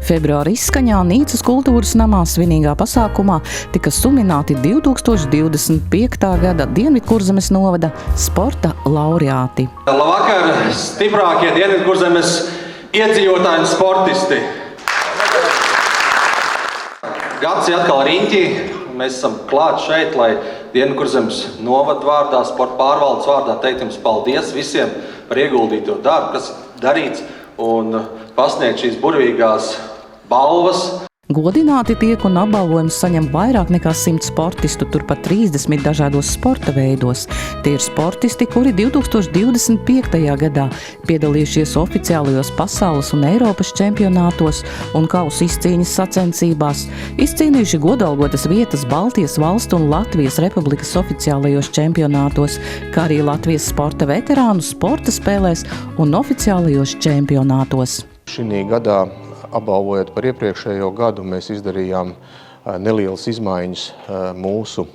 Februāra izskaņā Nīcas kultūras namā svinīgā pasākumā tika sumināti 2025. gada Dienvidkurzemes novada sporta laureāti. Labvakar, stiprākie Dienvidkurzemes iedzīvotāji un sportisti! Gads ir atkal riņķī. Mēs esam klāt šeit, lai Dienvidkurzemes novada vārdā, sporta pārvaldes vārdā teikt jums paldies visiem par ieguldīto darbu, kas darīts, un pasniegt šīs burvīgās balvas. Godināti tiek un apbalvojumus saņem vairāk nekā 100 sportistu, turpat 30 dažādos sporta veidos. Tie ir sportisti, kuri 2025. gadā piedalījušies oficiālajos pasaules un Eiropas čempionātos un kausa izcīņas sacensībās, izcīnījuši godalgotas vietas Baltijas valstu un Latvijas Republikas oficiālajos čempionātos, kā arī Latvijas sporta veterānu sporta spēlēs un oficiālajos čempionātos. Šī gadā, apbalvojot par iepriekšējo gadu, mēs izdarījām nelielas izmaiņas mūsu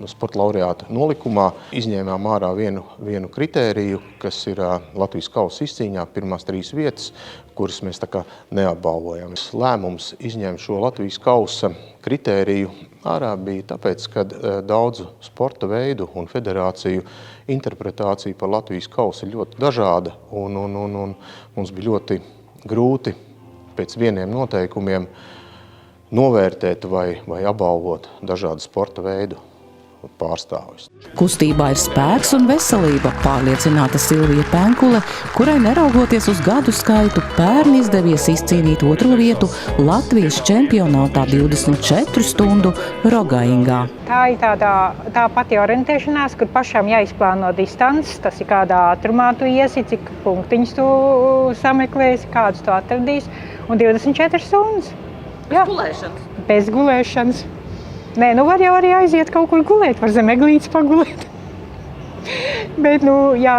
sporta laureāta nolikumā. Izņēmām ārā vienu kritēriju, kas ir Latvijas kausa izcīņā, pirmās 3 vietas, kuras mēs tā kā neapbalvojam. Lēmums izņemt šo Latvijas kausa kritēriju ārā bija tāpēc, ka daudzu sporta veidu un federāciju interpretācija par Latvijas kausa ir ļoti dažāda, un mums bija ļoti grūti pēc vieniem noteikumiem novērtēt vai apbalvot dažādu sporta veidu pārstāvjus. Kustībā ir spēks un veselība, pārliecināta Silvija Penkule, kurai neraugoties uz gadu skaitu pērn izdevies izcīnīt 2. vietu Latvijas čempionātā 24 stundu Rogaingā. Tā ir tā pati orientēšanās, kur pašam jāizplāno distances, tas ir kādā ātrumā tu iesi, cik punktiņus tu sameklēsi, kādus tu atradīsi, un 24 stundas. Bez gulēšanas? Bez gulēšanas. Nē, var jau arī aiziet kaut kur gulēt, var zem eglītes pagulēt. Bet, ja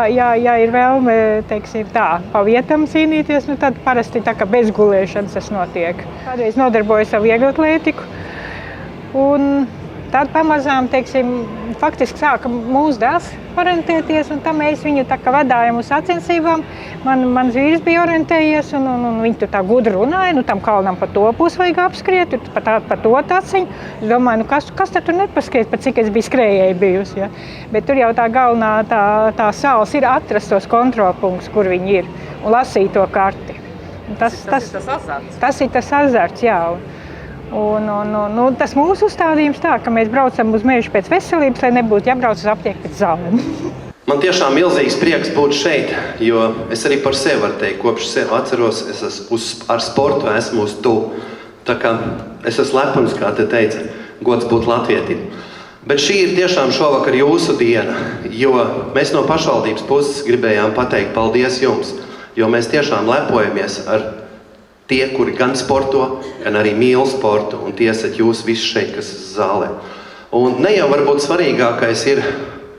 ir vēlme, teiksim tā, pa vietam cīnīties, tad parasti tā, ka bez gulēšanas tas notiek. Kādreiz nodarbojos ar vieglatlētiku, un tad pamazām, teiksim, faktiski sāka mūsu dēls orientēties, un tam mēs viņu tā kā vadājam uz sacensībām. Mans vīrs bija orientējies, un viņi tur tā gudri runāja, tam kalnam pa to pusi vajag apskriet, pa to taciņu. Es domāju, kas tad tur nepaskriet, pa cik es biju skrējēji bijusi, ja? Bet tur jau tā galvenā tā sāls ir atrast tos kontrolpunktus, kur viņi ir, un lasīt to karti. Tas ir tas azarts. Tas ir tas azarts, jā. Un tas mūsu uzstādījums tā, ka mēs braucam uz mežu pēc veselības, lai nebūtu jābrauc uz aptieku pēc zālēm. Man tiešām milzīgs prieks būt šeit, jo es arī par sevi varu teikt, kopš sevi atceros, ar sportu esmu uz tu. Tā kā es esmu lepns, kā te teica, gods būt latvietim. Bet šī ir tiešām šovakar jūsu diena, jo mēs no pašvaldības puses gribējām pateikt paldies jums, jo mēs tiešām lepojamies ar tie, kuri gan sporto, gan arī mīl sportu, un tie esat jūs visi šeit, kas zālē. Un ne jau varbūt svarīgākais ir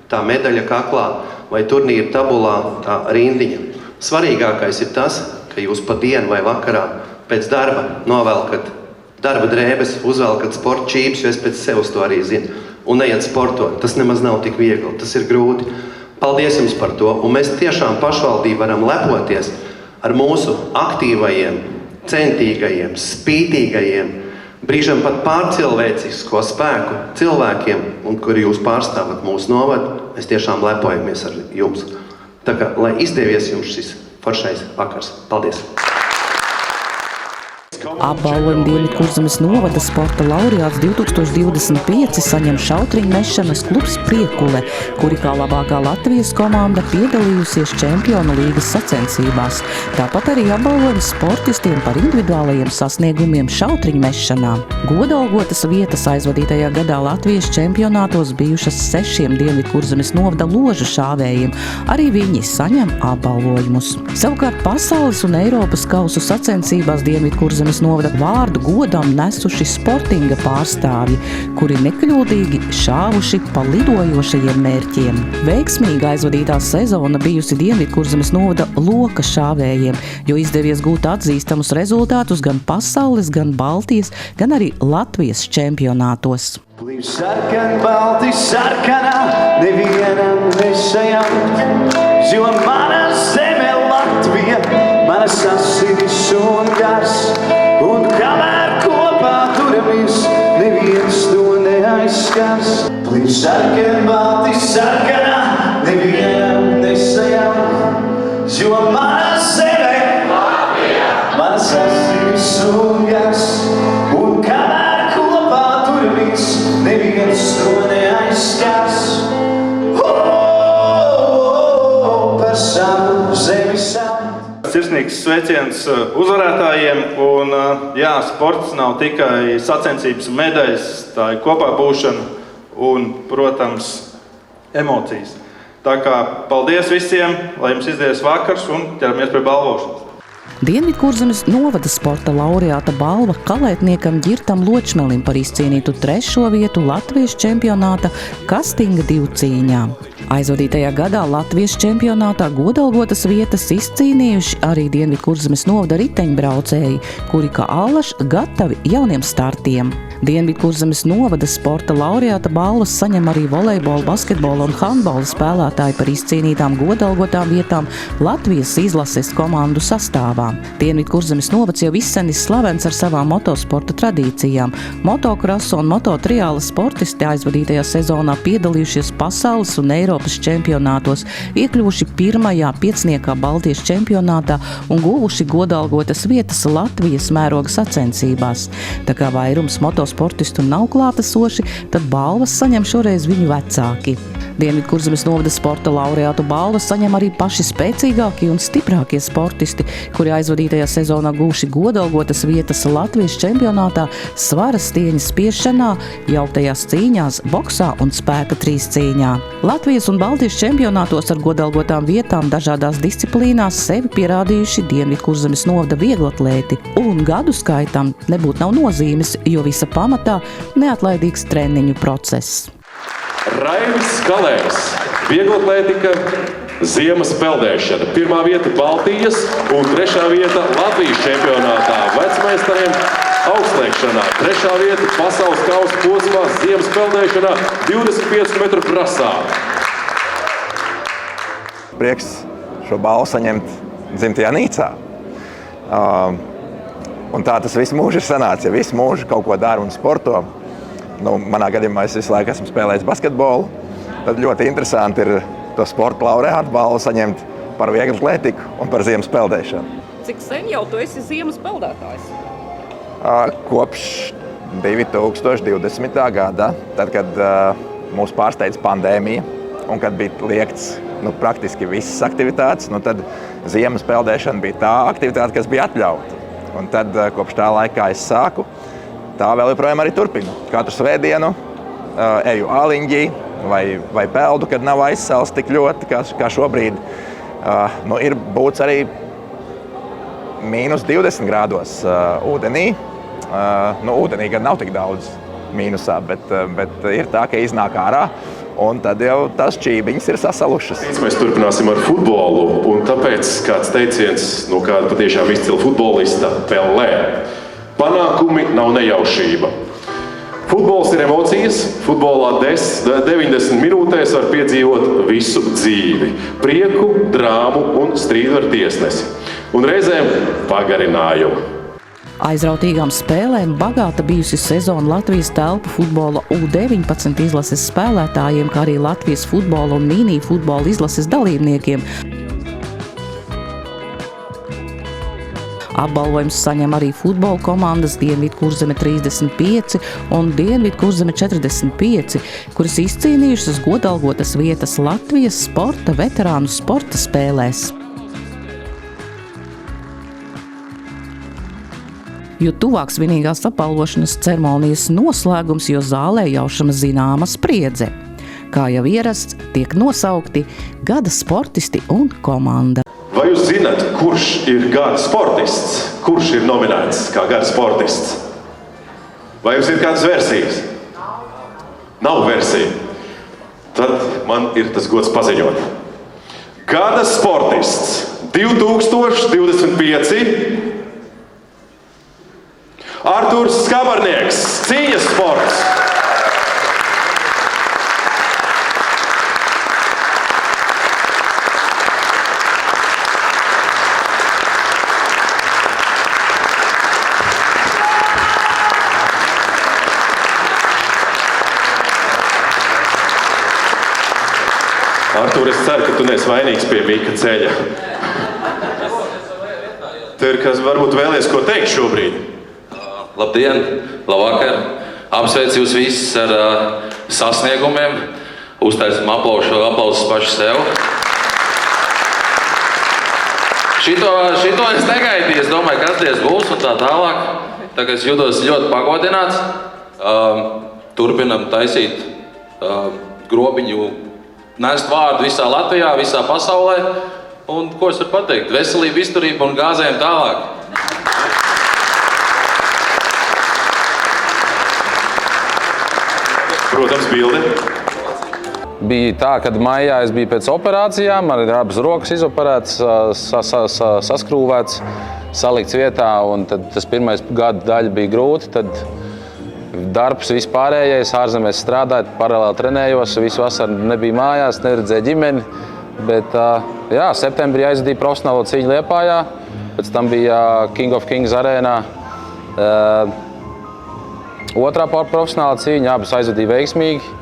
tā medaļa kaklā vai turnīra tabulā tā rindiņa. Svarīgākais ir tas, ka jūs pa dienu vai vakarā pēc darba novelkat darba drēbes, uzvelkat sporta čības, jo es pēc sevis to arī zinu, un neiet sportot. Tas nemaz nav tik viegli, tas ir grūti. Paldies jums par to, un mēs tiešām pašvaldību varam lepoties ar mūsu aktīvajiem, centīgajiem, spītīgajiem, brīžam pat pārcilvēcisko spēku cilvēkiem, un kuri jūs pārstāvat mūsu novadu, mēs tiešām lepojamies ar jums. Tā kā, lai izdevies jums šis foršais vakars. Paldies! Apbalvojumu Dienvidkurzemes novada sporta laureāts 2025 saņem šautriņu mešanas klubs Priekule, kuri kā labākā Latvijas komanda piedalījusies Čempionu līgas sacensībās. Tāpat arī apbalvojums sportistiem par individuālajiem sasniegumiem šautriņu mešanā. Godalgotas vietas aizvadītajā gadā Latvijas čempionātos bijušas 6 Dienvidkurzemes novada ložu šāvējiem. Arī viņi saņem apbalvojumus. Savukārt pasaules un Eiropas kausu sacensībās Dienvidkurzemes novada vārdu godam nesuši sportinga pārstāvji, kuri nekļūdīgi šāvuši pa lidojošajiem mērķiem. Veiksmīga aizvadītā sezona bijusi Dienvidkurzemes novada loka šāvējiem, jo izdevies gūt atzīstamus rezultātus gan pasaules, gan Baltijas, gan arī Latvijas čempionātos. Līdz sarkan, balti sarkanā, nevienam nesajaut, jo mana zeme Latvija, manas asinis un gars, un esam zemi savu. Sirsnīgs sveiciens uzvarētājiem, un jā, sports nav tikai sacensības un medaļas, tā ir kopā būšana un, protams, emocijas. Tā kā paldies visiem, lai jums izdevies vakars un ķeramies pie balvošanas. Dienvidkurzemes novada sporta laureāta balva kalētniekam Ģirtam Ločmelim par izcīnītu 3. vietu Latvijas čempionāta kastinga 2 cīņā. Aizvadītajā gadā Latvijas čempionātā godalgotas vietas izcīnījuši arī Dienvidkurzemes novada riteņbraucēji, kuri kā allaž gatavi jauniem startiem. Dienvidkurzemes novada sporta laureāta balvas saņem arī volejbola, basketbola un handbola spēlētāji par izcīnītām godalgotām vietām Latvijas izlases komandu sastāvā. Dienvidkurzemes novads jau izsenis slavens ar savām motosporta tradīcijām. Motokrosa un mototriāla sportisti aizvadītajā sezonā piedalījušies pasaules un Eiropas čempionātos, iekļuvuši 1. piecniekā Baltijas čempionātā un guvuši godalgotas vietas Latvijas mēroga sacensībās. Tā kā vairums motosportistu nav klātesoši, tad balvas saņem šoreiz viņu vecāki. Dienvidkurzemes novada sporta laureātu balvas saņem arī paši spēcīgākie un stiprākie sportisti, kuri aizvadītajā sezonā guvuši godalgotas vietas Latvijas čempionātā svara stieņa spiešanā, jauktajās cīņās, boksā un spēka 3 cīņā. Latvijas un Baltijas čempionātos ar godalgotām vietām dažādās disciplīnās sevi pierādījuši Dienvidkurzemes novada vieglatlēti, un gadu skaitam nebūt nav nozīmes, jo visa pamatā neatlaidīgs treniņu process. Raivis Kalējs, vieglatlētika, ziemas peldēšana. 1. vieta Baltijas un 3. vieta Latvijas čempionātā vecmeistariem augstliekšanā. 3. vieta pasaules kausa posmā ziemas peldēšanā 25 metru brasā. Prieks šo balvu saņemt dzimtajā Nīcā. Un tā tas visu mūžu ir sanācis. Ja visu mūžu kaut ko dara un sporto, manā gadījumā es visu laiku esmu spēlējis basketbolu, tad ļoti interesanti ir to sporta laureātu balvu saņemt par vieglatlētiku un par ziemas peldēšanu. Cik sen jau tu esi ziemas peldētājs? Kopš 2020. gada, tad, kad mūs pārsteidza pandēmija un kad bija liegts praktiski visas aktivitātes, tad ziemas peldēšana bija tā aktivitāte, kas bija atļauta. Un tad kopš tā laikā es sāku. Tā vēl joprojām arī turpinu. Katru svētdienu eju āliņģī vai peldu, kad nav aizsals tik ļoti, kā šobrīd. Ir būts arī -20 grādos ūdenī. Ūdenī gan nav tik daudz mīnusā, bet ir tā, ka iznāk ārā, un tad jau tās čībiņas ir sasalušas. Mēs turpināsim ar futbolu, un tāpēc kāds teiciens no kāda patiešām izcila futbolista Pelē. Panākumi nav nejaušība. Futbols ir emocijas. Futbolā 90 minūtēs var piedzīvot visu dzīvi. Prieku, drāmu un strīdu ar tiesnesi. Un reizēm pagarinājumu. Aizrautīgām spēlēm bagāta bijusi sezona Latvijas telpu futbola U19 izlases spēlētājiem, kā arī Latvijas futbola un mini futbola izlases dalībniekiem. Apbalvojums saņem arī futbola komandas Dienvidkurzeme 35 un Dienvidkurzeme 45, kuras izcīnījušas godalgotas vietas Latvijas sporta veterānu sporta spēlēs. Jo tuvāk svinīgās apbalvošanas ceremonijas noslēgums, jo zālē jaušama zināma spriedze. Kā jau ierasts, tiek nosaukti gada sportisti un komanda. Vai jūs zināt, kurš ir gada sportists? Kurš ir nominēts kā gada sportists? Vai jums ir kādas versijas? Nav versija. Tad man ir tas gods paziņot. Gada sportists 2025 Artūrs Skabarnieks, cīņas sports. Artūr, es ceru, ka tu neesi vainīgs pie Mika ceļa. Tev ir kas varbūt vēlies ko teikt šobrīd? Labdien, labvakar! Apsveicu jūs visus ar sasniegumiem. Uztaisim aplausus paši sev. Šito es negaidīju, es domāju, kas diez būs un tā tālāk. Tā kā es jūtos ļoti pagodināts. Turpinam taisīt grobiņu, nest vārdu visā Latvijā, visā pasaulē. Un ko es varu pateikt? Veselība, izturība un gāzējam tālāk. Protams, bildi. Bija tā, kad maijā es biju pēc operācijām, man ir abas rokas izoperētas, saskrūvēts, salikts vietā, un tad tas pirmais gada daļa bija grūti. Tad darbs vispārējais, ārzemēs strādājot, paralēli trenējos, visu vasaru nebija mājās, neredzēju ģimeni. Bet jā, septembrī aizvadīju profesionālo cīņu Liepājā, pēc tam bija King of Kings arēnā. Otrā profesionāla cīņa, abas aizvadīju veiksmīgi.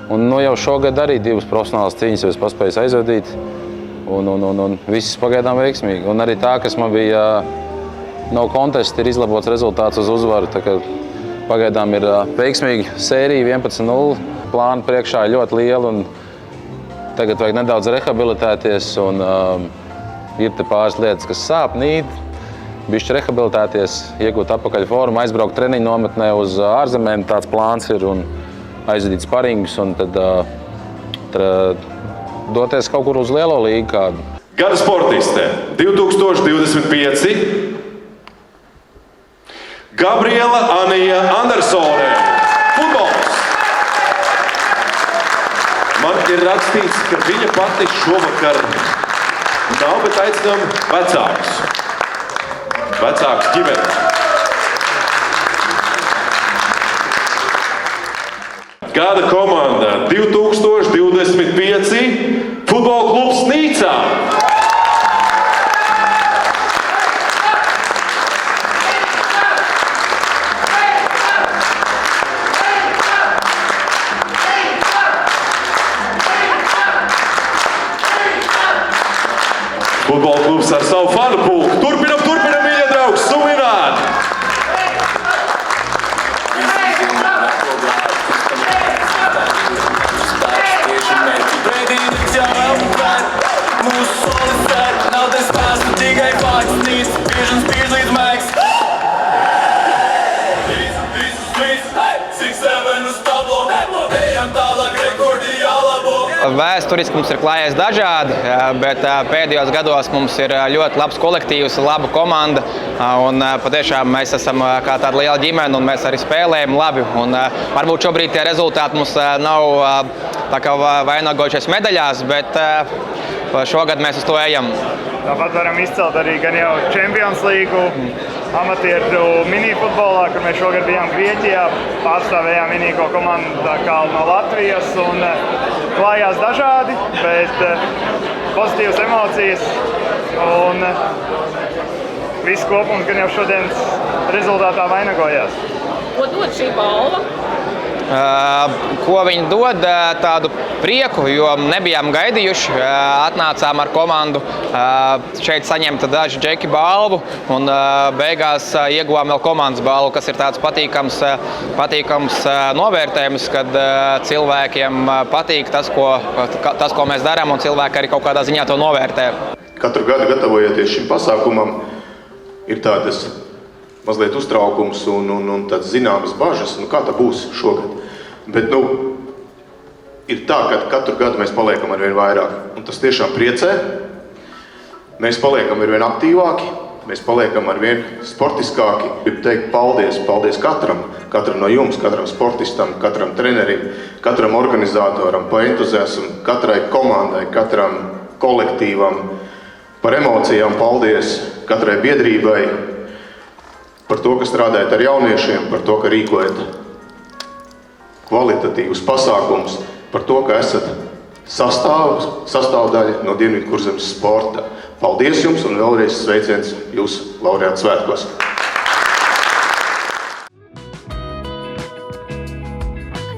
Un jau šogad arī 2 profesionālas cīņas es paspēju aizvadīt. Un viss pagaidām veiksmīgi. Un arī tā, kas man bija no contesta, ir izlabots rezultāts uz uzvaru. Tā kā pagaidām ir veiksmīga sērija 11-0. Plāni priekšā ir ļoti liela. Tagad vajag nedaudz rehabilitēties. Ir te pāris lietas, kas sāp, nīt. Bišķi rehabilitēties, iegūt atpakaļ formu, aizbraukt treniņu nometnē uz ārzemēm. Tāds plāns ir. Aizvadīt sparingus un tad doties kaut kur uz lielo līgu kādu. Gada sportiste 2025 Gabriela Anija Andersone. Futbols. Man ir rakstīts, ka viņa pati šovakar nav, bet aicinām vecākus. Vecākus ģimeni. Gada komanda 2025 Futbola klubs Nīcā. Futbola klubs ar savu fanu pulku. Turpinam, mīļie draugi, sumināt! Vēsturiski mums ir klājies dažādi, bet pēdējos gados mums ir ļoti labs kolektīvs, laba komanda. Un patiešām mēs esam kā tāda liela ģimene un mēs arī spēlējam labi. Un varbūt šobrīd tie rezultāti mums nav tā kā vainagojušies medaļās, bet šogad mēs uz to ejam. Tāpat varam izcelt arī gan jau Champions Līgu, amatieru minifutbolā, kur mēs šogad bijām Grieķijā, pārstāvējām vienīgo komandu no Latvijas un klājās dažādi, bet pozitīvas emocijas un viss kopums gan jau šodienas rezultātā vainagojās. Ko dod šī balva? Ko viņi dod? Tādu prieku, jo nebijām gaidījuši. Atnācām ar komandu šeit saņemt dažu džeki balvu un beigās ieguvām vēl komandas balvu, kas ir tāds patīkams novērtējums, kad cilvēkiem patīk tas, ko mēs darām, un cilvēki arī kaut kādā ziņā to novērtē. Katru gadu gatavojoties šim pasākumam, ir tādas mazliet uztraukums un tāds zināmas bažas, kā tā būs šogad. Bet, ir tā, ka katru gadu mēs paliekam arvien vairāk, un tas tiešām priecē. Mēs paliekam arvien aktīvāki, mēs paliekam arvien sportiskāki. Gribu teikt paldies katram no jums, katram sportistam, katram trenerim, katram organizatoram, pa entuziasmu, katrai komandai, katram kolektīvam, par emocijām paldies, katrai biedrībai, par to, ka strādājat ar jauniešiem, par to, ka rīkojat kvalitatīvus pasākumus, par to, ka esat sastāvdaļa no Dienvidkurzemes sporta. Paldies jums un vēlreiz sveiciens jūsu laureāta svētkos!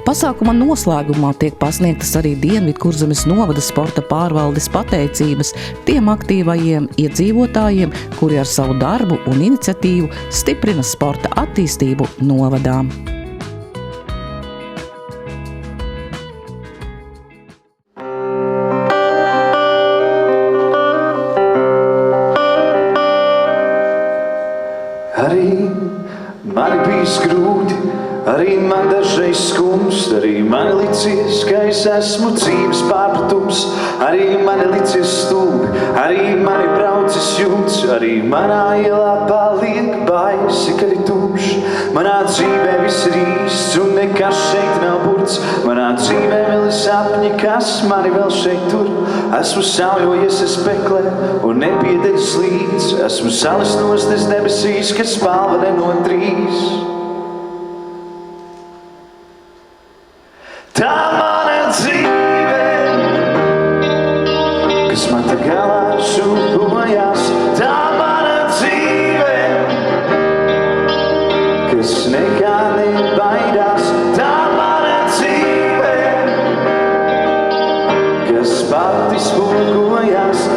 Pasākuma noslēgumā tiek pasniegtas arī Dienvidkurzemes novada sporta pārvaldes pateicības tiem aktīvajiem iedzīvotājiem, kuri ar savu darbu un iniciatīvu stiprina sporta attīstību novadā. man bijis grūti, arī man dažreiz skumst, arī man licies, ka es esmu dzīves pārpratums, arī man licies stulbi, arī man braucis jumts, arī manā ielā paliek baisi, kad ir tumšs. Manā dzīvē viss ir īsts un nekas šeit nav burts, manā dzīvē vēl ir sapņi, kas mani vēl šeit tur. Esmu sauļojies es peklē un nepiedeļas līdz, esmu salis nostes debesīs, kas spalva nenotrīs. Tā mana dzīve, kas man tā galā šūpojās, tā mana dzīve, kas nekā nebaidās, tā mana dzīve, kas pati spulkojās,